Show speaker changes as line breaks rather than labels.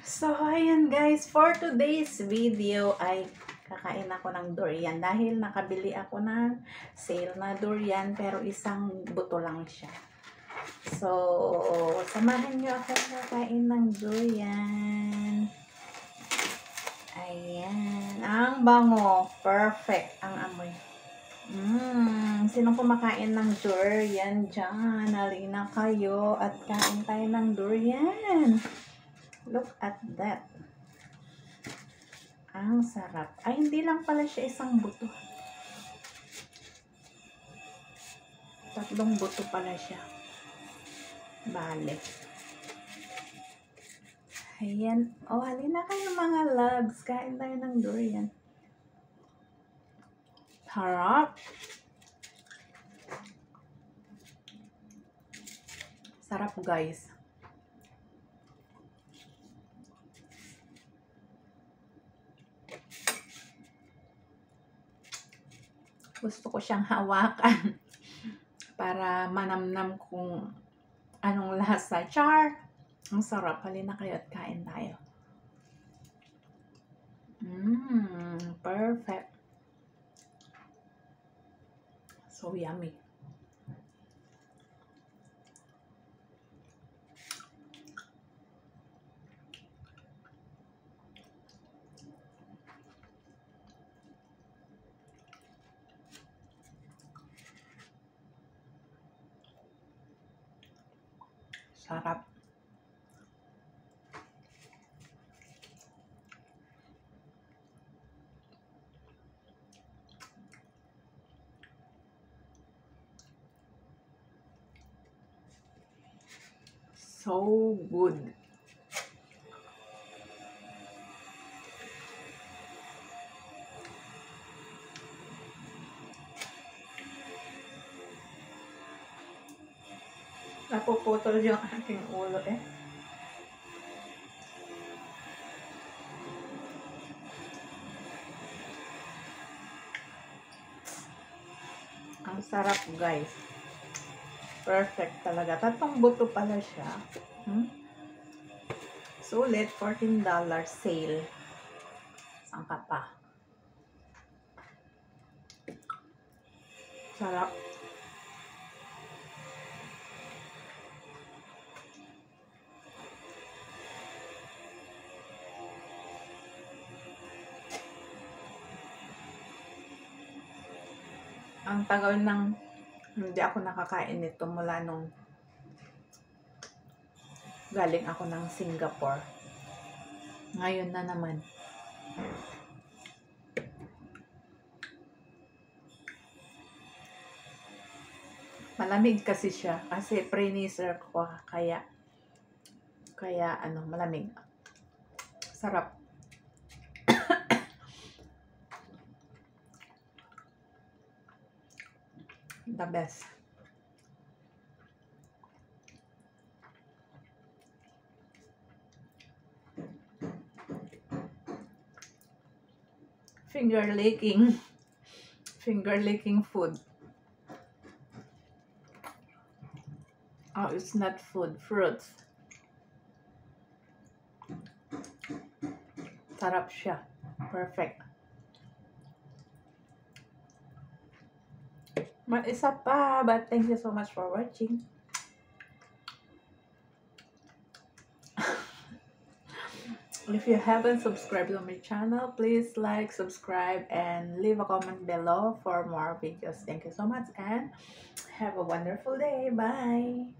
So, ayan guys, for today's video ay kakain ako ng durian dahil nakabili ako ng sale na durian pero isang buto lang siya. So, samahan nyo ako kakain ng durian. Ayan, ang bango, perfect ang amoy. Sinong kumakain ng durian dyan? Halina kayo at kain tayo ng durian. Look at that. Ang sarap. Ay, hindi lang pala siya isang buto. Tatlong buto pala siya. Bale. Ayan. Oh, halina kayo mga loves. Kain tayo ng durian. Sarap. Sarap guys. Gusto ko siyang hawakan para manamnam kung anong lasa. Char! Ang sarap. Halina kayo at kain tayo. Perfect. So yummy. Sarap. So good. Napuputol yung aking ulo eh. Ang sarap guys. Perfect talaga. Tatlong buto pala siya. Sulit, $14 sale. Saan ka pa? Sarap. Ang tagal nang hindi ako nakakain nito mula nung galing ako ng Singapore. Ngayon na naman. Malamig kasi siya kasi pre-freezer ko kaya malamig. Sarap. The best. Finger licking food. Oh, it's not food, fruits. Sarap siya. Perfect. May isa pa, but thank you so much for watching. If you haven't subscribed to my channel, please like, subscribe, and leave a comment below for more videos. Thank you so much and have a wonderful day. Bye!